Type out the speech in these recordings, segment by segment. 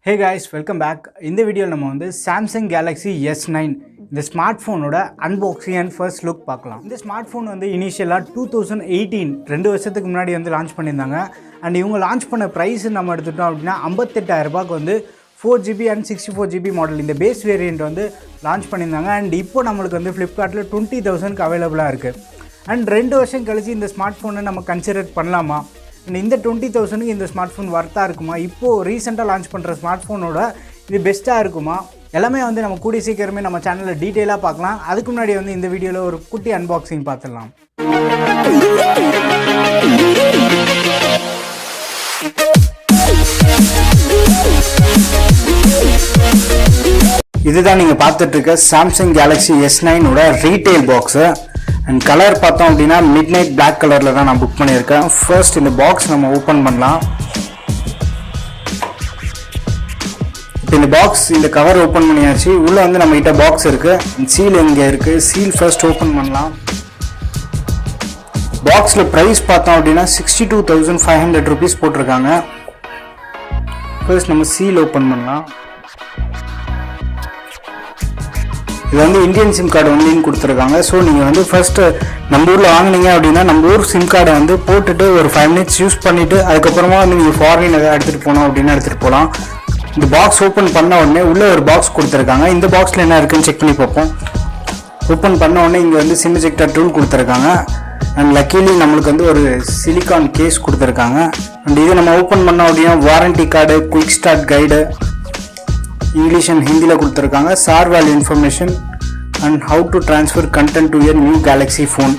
Hey guys, welcome back. In the video நம்ம வந்து Samsung Galaxy S9 இந்த smart ஃபோனோட அன்பாக்சிங் அண்ட் ஃபர்ஸ்ட் லுக் பார்க்கலாம். இந்த ஸ்மார்ட் ஃபோன் வந்து இனிஷியலாக 2018 2 வருஷத்துக்கு முன்னாடி வந்து லான்ச் பண்ணியிருந்தாங்க. அண்ட் இவங்க லான்ச் பண்ண ப்ரைஸ் நம்ம எடுத்துட்டோம் அப்படின்னா 58,000 ரூபாய்க்கு வந்து 4GB அண்ட் 64GB மாடல் இந்த பேஸ் வேரியண்ட் வந்து லான்ச் பண்ணியிருந்தாங்க. அண்ட் இப்போ நம்மளுக்கு வந்து ஃப்ளிப்கார்ட்டில் 20,000க்கு அவைலபிளாக இருக்குது. அண்ட் 2 வருஷம் கழிச்சு இந்த ஸ்மார்ட் ஃபோனை நம்ம கன்சிடர் பண்ணலாமா, அண்ட் இந்த 20,000க்கு இந்த ஸ்மார்ட் ஃபோன் வர்த்தாக இருக்குமா, இப்போது ரீசெண்டாக லான்ச் பண்ணுற ஸ்மார்ட் ஃபோனோட இது பெஸ்ட்டாக இருக்குமா, எல்லாமே வந்து நம்ம கூடிய சீக்கிரமே நம்ம சேனலில் டீட்டெயிலாக பார்க்கலாம். அதுக்கு முன்னாடி வந்து இந்த வீடியோவில் ஒரு குட்டி அன்பாக்சிங் பார்த்துடலாம். இதுதான் நீங்கள் பார்த்துட்டு இருக்க சாம்சங் கேலக்ஸி S9ஓட ரீட்டைல் பாக்ஸு. அண்ட் கலர் பார்த்தோம் அப்படின்னா மிட் நைட் பிளாக் கலரில் தான் நான் புக் பண்ணியிருக்கேன். ஃபர்ஸ்ட் இந்த பாக்ஸ் நம்ம ஓப்பன் பண்ணலாம். இப்போ இந்த பாக்ஸ் இந்த கவர் ஓப்பன் பண்ணியாச்சு. உள்ளே வந்து நம்மகிட்ட பாக்ஸ் இருக்குது, சீல் இங்கே இருக்குது. சீல் ஃபர்ஸ்ட் ஓப்பன் பண்ணலாம். பாக்ஸில் ப்ரைஸ் பார்த்தோம் அப்படின்னா 62,500 rupees போட்டிருக்காங்க. ஃபர்ஸ்ட் நம்ம சீல் ஓப்பன் பண்ணலாம். இது வந்து இந்தியன் சிம் கார்டு ஒன்லின்னு கொடுத்துருக்காங்க. ஸோ நீங்கள் வந்து ஃபர்ஸ்ட்டு நம்ம ஊரில் வாங்கினீங்க அப்படின்னா நம்ம ஊர் சிம் கார்டை வந்து போட்டுட்டு ஒரு 5 minutes யூஸ் பண்ணிவிட்டு அதுக்கப்புறமா வந்து நீங்கள் ஃபாரின் எதாவது எடுத்துகிட்டு போனோம் அப்படின்னா எடுத்துகிட்டு போகலாம். இந்த பாக்ஸ் ஓப்பன் பண்ண உடனே உள்ளே ஒரு பாக்ஸ் கொடுத்துருக்காங்க. இந்த பாக்ஸில் என்ன இருக்குன்னு செக் பண்ணி பார்ப்போம். ஓப்பன் பண்ண உடனே இங்கே வந்து சிம் எஜெக்டர் டூல் கொடுத்துருக்காங்க. அண்ட் லக்கிலி நம்மளுக்கு வந்து ஒரு சிலிக்கான் கேஸ் கொடுத்துருக்காங்க. அண்ட் இது நம்ம ஓப்பன் பண்ணோம் அப்படின்னா warranty card, quick start guide English and ஹிந்தியில் கொடுத்துருக்காங்க. Sir value information and how to transfer content to your new Galaxy phone,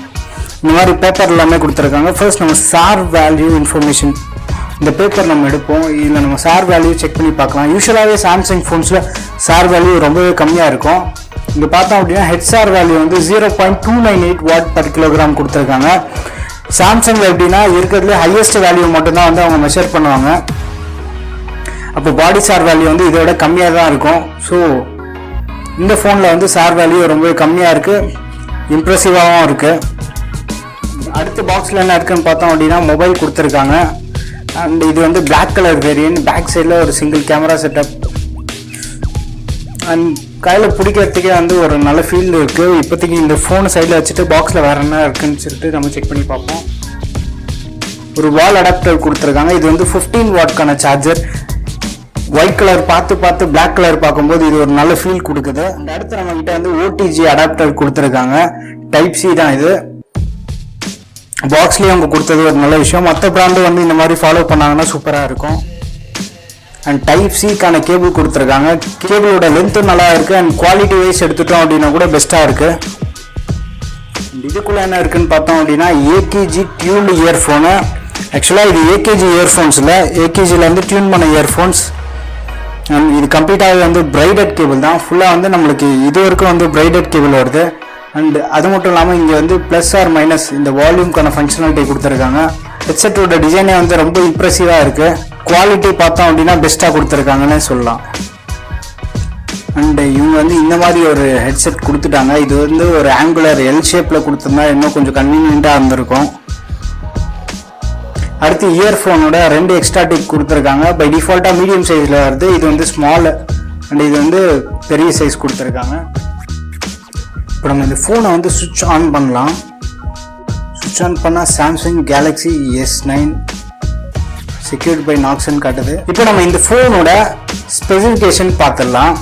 இந்த மாதிரி பேப்பர் எல்லாமே கொடுத்துருக்காங்க. ஃபர்ஸ்ட் நம்ம சார் வேல்யூ இன்ஃபர்மேஷன் இந்த பேப்பர் நம்ம எடுப்போம். இதில் நம்ம சார் வேல்யூ செக் பண்ணி பார்க்கலாம். யூஸ்வலாகவே சாம்சங் ஃபோன்ஸில் சார் வேல்யூ ரொம்பவே கம்மியாக இருக்கும். இங்கே பார்த்தோம் அப்படின்னா ஹெச்ஆர் வேல்யூ வந்து 0.298 வாட் per kilogram கொடுத்துருக்காங்க. சாம்சங்கில் எப்படின்னா இருக்கிறதுல ஹையஸ்ட் வேல்யூ மட்டும்தான் வந்து அவங்க மெஷர் பண்ணுவாங்க. அப்போ பாடி சார் வேல்யூ வந்து இதோட கம்மியாக தான் இருக்கும். ஸோ இந்த ஃபோனில் வந்து சார் வேல்யூ ரொம்பவே கம்மியாக இருக்குது, இம்ப்ரெசிவாகவும் இருக்குது. அடுத்த பாக்ஸில் என்ன இருக்குன்னு பார்த்தோம் அப்படின்னா மொபைல் கொடுத்துருக்காங்க. அண்ட் இது வந்து பிளாக் கலர் வேரியன்ட். பேக் சைடில் ஒரு சிங்கிள் கேமரா செட்டப். அண்ட் கையில் பிடிக்கிறதுக்கே வந்து ஒரு நல்ல ஃபீல் இருக்குது. இப்போதைக்கு இந்த ஃபோனை சைடில் வச்சுட்டு பாக்ஸில் வேறு என்ன இருக்குன்னு சொல்லிட்டு நம்ம செக் பண்ணி பார்ப்போம். ஒரு வால் அடாப்டர் கொடுத்துருக்காங்க. இது வந்து 15 வாட்க்கான சார்ஜர். ஒயிட் கலர் பார்த்து பிளாக் கலர் பார்க்கும்போது இது ஒரு நல்ல ஃபீல் கொடுக்குது. அந்த அடுத்து நம்ம கிட்ட வந்து OTG அடாப்டர் கொடுத்துருக்காங்க. டைப் சி தான் இது. பாக்ஸ்லேயே அவங்க கொடுத்தது ஒரு நல்ல விஷயம். மற்ற பிராண்டு வந்து இந்த மாதிரி ஃபாலோ பண்ணாங்கன்னா சூப்பராக இருக்கும். அண்ட் டைப் சிக்கான கேபிள் கொடுத்துருக்காங்க. கேபிளோட லென்த்தும் நல்லா இருக்குது. அண்ட் குவாலிட்டி வைஸ் எடுத்துட்டோம் அப்படின்னா கூட பெஸ்ட்டாக இருக்குது. இதுக்குள்ளே என்ன இருக்குன்னு பார்த்தோம் அப்படின்னா AKG டியூன்டு இயர்ஃபோனு. ஆக்சுவலாக இது AKG இயர்ஃபோன்ஸில் AKGயில் வந்து டியூன் பண்ண இயர்ஃபோன்ஸ். இது கம்ப்ளீட்டாக வந்து பிரைடட் கேபிள் தான். ஃபுல்லாக வந்து நம்மளுக்கு இது வரைக்கும் வந்து பிரைடட் கேபிள் வருது. அண்ட் அது மட்டும் இல்லாமல் இங்கே வந்து ப்ளஸ் ஆர் மைனஸ் இந்த வால்யூம்க்கான ஃபங்க்ஷனாலிட்டி கொடுத்துருக்காங்க. ஹெட்செட்டோட டிசைனே வந்து ரொம்ப இம்ப்ரெசிவாக இருக்குது. குவாலிட்டி பார்த்தோம் அப்படின்னா பெஸ்ட்டாக கொடுத்துருக்காங்கன்னு சொல்லலாம். அண்ட் இவங்க வந்து இந்த மாதிரி ஒரு ஹெட்செட் கொடுத்துட்டாங்க. இது வந்து ஒரு ஆங்குலர் எல் ஷேப்பில் கொடுத்துருந்தா இன்னும் கொஞ்சம் கன்வீனியண்ட்டாக இருந்திருக்கும். அடுத்து இயர்ஃபோனோட 2 எக்ஸ்ட்ரா டிக் கொடுத்துருக்காங்க. பை டிஃபால்ட்டாக மீடியம் சைஸில் வருது. இது வந்து ஸ்மால் அண்ட் இது வந்து பெரிய சைஸ் கொடுத்துருக்காங்க. இப்போ நம்ம இந்த ஃபோனை வந்து சுவிட்ச் ஆன் பண்ணலாம். சுவிட்ச் ஆன் பண்ணால் Samsung Galaxy S9 secured by நாக்ஸ்ன்னு காட்டுது. இப்போ நம்ம இந்த ஃபோனோட ஸ்பெசிஃபிகேஷன் பார்த்துடலாம்.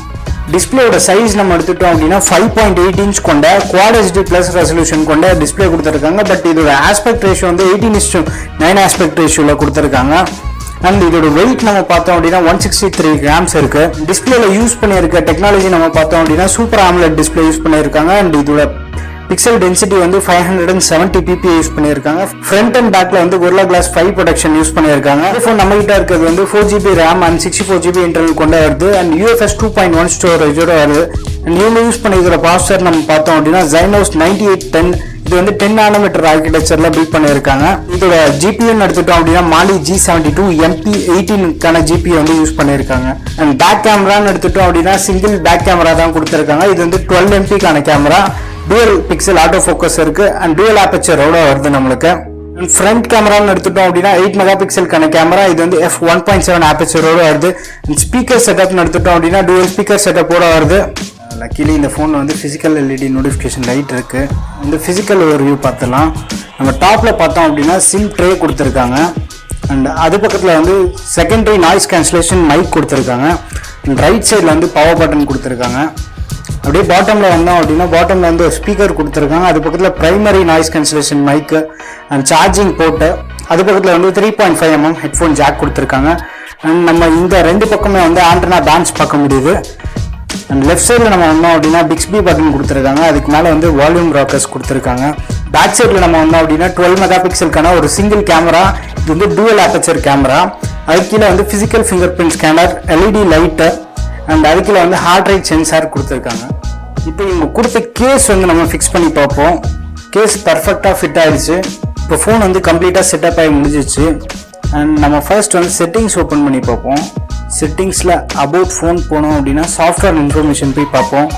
டிஸ்பிளேயோட சைஸ் நம்ம எடுத்துட்டோம் அப்படின்னா 5.8 inch கொண்ட Quad HD Plus ரெசல்யூஷன் கொண்ட டிஸ்பிளே கொடுத்துருக்காங்க. பட் இதோட ஆஸ்பெக்ட் ரேஷியோ வந்து 18:9 ஆஸ்பெக்ட் ரேஷியோவில் கொடுத்துருக்காங்க. அண்ட் இதோட வெயிட் நம்ம பார்த்தோம் அப்படின்னா 163 grams இருக்கு. டிஸ்பிளேல யூஸ் பண்ணியிருக்க டெக்னாலஜி நம்ம பார்த்தோம் அப்படின்னா சூப்பர் AMOLED டிஸ்பிளே யூஸ் பண்ணியிருக்காங்க. அண்ட் இதோட பிக்சல் டென்சிட்டி வந்து 570 ppi யூஸ் பண்ணியிருக்காங்க. ஃப்ரண்ட் அண்ட் பேக்ல வந்து Gorilla Glass 5 ப்ரொடெக்ஷன் யூஸ் பண்ணியிருக்காங்க. இந்த ஃபோன் நம்ம கிட்ட இருக்கிறது வந்து 4GB RAM and 64GB internal கொண்டு வருது. அண்ட் UFS 2.1 ஸ்டோரேஜோட வருது. அண்ட் இவங்க யூஸ் பண்ணியிருக்கிற ப்ராசஸர் நம்ம பார்த்தோம் அப்படின்னா Exynos 9810. இது வந்து 10 nanometer ஆர்கிடெக்சர்ல பில்ட் பண்ணியிருக்காங்க. இதோட GPU எடுத்துட்டோம் அப்படின்னா Mali G72 MP18க்கான GPU வந்து யூஸ் பண்ணியிருக்காங்க. அண்ட் பேக் கேமரான்னு எடுத்துட்டோம் அப்படின்னா சிங்கிள் பேக் கேமரா தான் கொடுத்துருக்காங்க. இது வந்து 12 MP camera. Dual pixel auto focus இருக்கு. அண்ட் டூயல் ஆப்பர்ச்சரோட வருது நம்மளுக்கு. ஃப்ரண்ட் கேமரான்னு எடுத்துட்டோம் அப்படின்னா 8 மெகா பிக்சலுக்கான கேமரா. இது வந்து f1.7 ஆப்பர்ச்சரோட வருது. ஸ்பீக்கர் செட்டப்னு எடுத்துட்டோம் அப்படின்னா டூயல் ஸ்பீக்கர் செட்டப்போட வருது. லக்கிலி இந்த ஃபோன் வந்து ஃபிசிக்கல் எல்இடி நோட்டிஃபிகேஷன் லைட் இருக்குது. இந்த ஃபிசிக்கல் ஒரு வியூ பார்த்துலாம். நம்ம டாப்பில் பார்த்தோம் அப்படின்னா சிம் ட்ரே கொடுத்துருக்காங்க. அண்ட் அது பக்கத்தில் வந்து செகண்டரி நாய்ஸ் கேன்சலேஷன் மைக் கொடுத்துருக்காங்க. அண்ட் ரைட் சைடில் வந்து பவர் பட்டன் கொடுத்துருக்காங்க. அப்படியே பாட்டமில் வந்தோம் அப்படின்னா பாட்டமில் வந்து ஒரு ஸ்பீக்கர் கொடுத்துருக்காங்க. அது பக்கத்தில் primary noise cancellation mic and charging port. அது பக்கத்தில் வந்து 3.5 mm ஹெட்ஃபோன் ஜாக் கொடுத்துருக்காங்க. அண்ட் நம்ம இந்த ரெண்டு பக்கமே வந்து ஆண்டனா பேண்ட்ஸ் பார்க்க முடியுது. அண்ட் லெஃப்ட் சைடில் நம்ம வந்தோம் அப்படின்னா பிக்ஸ்பி பட்டன் கொடுத்துருக்காங்க. அதுக்கு மேலே வந்து வால்யூம் ராக்கர்ஸ் கொடுத்துருக்காங்க. பேக் சைடில் நம்ம வந்தோம் அப்படின்னா 12 மெகா பிக்சலுக்கான ஒரு சிங்கிள் கேமரா. இது வந்து டூவல் ஆப்பர்ச்சர் கேமரா. அதுக்கு கீழே வந்து physical finger print scanner, LED light and அதுக்குள்ள வந்து ஹார்ட் ரேட் சென்சார் கொடுத்துருக்காங்க. இப்போ இவங்க கொடுத்த கேஸ் வந்து நம்ம ஃபிக்ஸ் பண்ணி பார்ப்போம். கேஸ் பர்ஃபெக்டாக ஃபிட் ஆகிடுச்சு. இப்போ ஃபோன் வந்து கம்ப்ளீட்டாக செட்டப் ஆகி முடிஞ்சிச்சு. அண்ட் நம்ம ஃபர்ஸ்ட் வந்து செட்டிங்ஸ் ஓப்பன் பண்ணி பார்ப்போம். செட்டிங்ஸில் அபவுட் ஃபோன் போனோம் அப்படின்னா சாஃப்ட்வேர் இன்ஃபர்மேஷன் போய் பார்ப்போம்.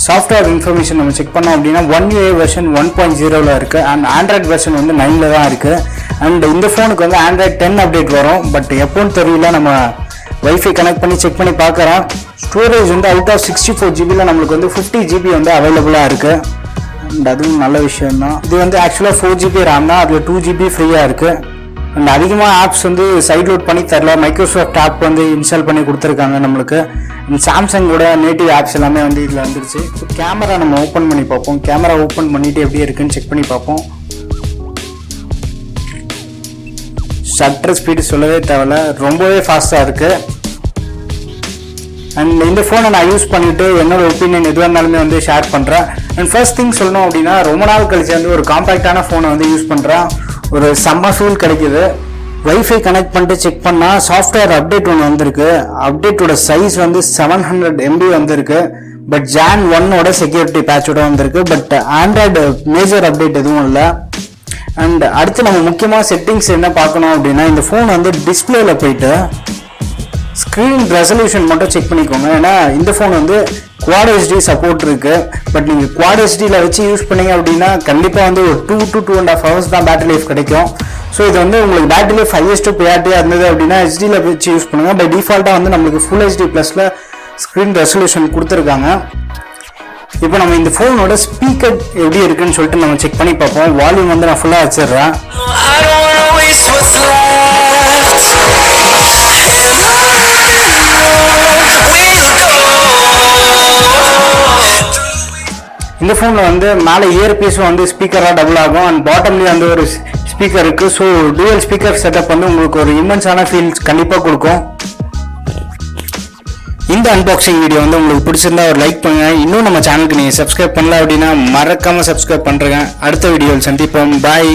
சாஃப்ட்வேர் இன்ஃபர்மேஷன் நம்ம செக் பண்ணோம் அப்படின்னா 1UI வெர்ஷன் 1.0ல் இருக்குது. அண்ட் ஆண்ட்ராய்ட் வெர்ஷன் வந்து 9ல் தான் இருக்குது. அண்ட் இந்த ஃபோனுக்கு வந்து ஆண்ட்ராய்ட் 10 அப்டேட் வரும். பட் எப்போன்னு தெரியல. நம்ம வைஃபை கனெக்ட் பண்ணி செக் பண்ணி பார்க்குறேன். ஸ்டோரேஜ் வந்து அவுட் ஆஃப் 64 ஜிபியில் நம்மளுக்கு வந்து 50 GB வந்து அவைலபிளாக இருக்குது. அண்ட் அதுவும் நல்ல விஷயம்தான். இது வந்து ஆக்சுவலாக 4 GB RAM தான். அதில் 2 GB ஃப்ரீயாக இருக்குது. அண்ட் அதிகமாக ஆப்ஸ் வந்து சைட் லோட் பண்ணி தரல. மைக்ரோசாஃப்ட் ஆப் வந்து இன்ஸ்டால் பண்ணி கொடுத்துருக்காங்க நம்மளுக்கு. அண்ட் சாம்சங்கோட நேட்டிவ் ஆப்ஸ் எல்லாமே வந்து இதில் வந்துருச்சு. இப்போ கேமரா நம்ம ஓப்பன் பண்ணி பார்ப்போம். கேமரா ஓப்பன் பண்ணிவிட்டு எப்படி இருக்குன்னு செக் பண்ணி பார்ப்போம். ஷட்டர் ஸ்பீடு சொல்லவே தேவையில்ல, ரொம்பவே ஃபாஸ்ட்டாக இருக்குது. அண்ட் இந்த ஃபோனை நான் யூஸ் பண்ணிவிட்டு என்னோட ஒப்பீனியன் எதுவாக இருந்தாலுமே வந்து ஷேர் பண்ணுறேன். அண்ட் ஃபர்ஸ்ட் திங் சொல்லணும் அப்படின்னா ரொம்ப நாள் கழிச்சு வந்து ஒரு காம்பேக்டான ஃபோனை வந்து யூஸ் பண்ணுறேன். ஒரு செம்ம ஃபீல் கிடைக்குது. வைஃபை கனெக்ட் பண்ணிட்டு செக் பண்ணால் சாஃப்ட்வேர் அப்டேட் ஒன்று வந்திருக்கு. அப்டேட்டோட சைஸ் வந்து 700 MB வந்திருக்கு. பட் Jan 1 செக்யூரிட்டி பேட்சோட வந்திருக்கு. பட் ஆண்ட்ராய்டு மேஜர் அப்டேட் எதுவும் இல்லை. அண்ட் அடுத்து நம்ம முக்கியமாக செட்டிங்ஸ் என்ன பார்க்கணும் அப்படின்னா இந்த ஃபோன் வந்து டிஸ்பிளேல போயிட்டு ஸ்க்ரீன் ரெசல்யூஷன் மட்டும் செக் பண்ணிக்கோங்க. ஏன்னா இந்த ஃபோன் வந்து Quad HD சப்போர்ட் இருக்குது. பட் நீங்கள் Quad HDயில் வச்சு யூஸ் பண்ணீங்க அப்படின்னா கண்டிப்பாக வந்து ஒரு 2 to 2.5 hours தான் பேட்டரி லைஃப் கிடைக்கும். ஸோ இது வந்து உங்களுக்கு பேட்டரி லைஃப் ஹையஸ்ட் ப்ரியாரிட்டியாக இருந்தது அப்படின்னா HDயில் வச்சு யூஸ் பண்ணுங்கள். பை டிஃபால்ட்டாக வந்து நம்மளுக்கு ஃபுல் HD+ல ஸ்க்ரீன் ரெசல்யூஷன் கொடுத்துருக்காங்க. இப்போ நம்ம இந்த ஃபோனோட ஸ்பீக்கர் எப்படி இருக்குன்னு சொல்லிட்டு நம்ம செக் பண்ணி பார்ப்போம். வால்யூம் வந்து நான் ஃபுல்லாக வச்சிடுறேன். இந்த ஃபோனில் வந்து மேலே இயர்பீஸும் வந்து ஸ்பீக்கராக டபுள் ஆகும். அண்ட் பாட்டம்லேயே வந்து ஒரு ஸ்பீக்கர் இருக்குது. ஸோ டூவல் ஸ்பீக்கர் செட்டப் வந்து உங்களுக்கு ஒரு இம்மென்ஸான ஃபீல்ஸ் கண்டிப்பாக கொடுக்கும். இந்த அன்பாக்சிங் வீடியோ வந்து உங்களுக்கு பிடிச்சிருந்தா ஒரு லைக் பண்ணுங்க. இன்னும் நம்ம சேனலுக்கு நீங்கள் சப்ஸ்கிரைப் பண்ணல அப்படின்னா மறக்காமல் சப்ஸ்கிரைப் பண்ணுறேங்க. அடுத்த வீடியோவில் சந்திப்போம். பாய்.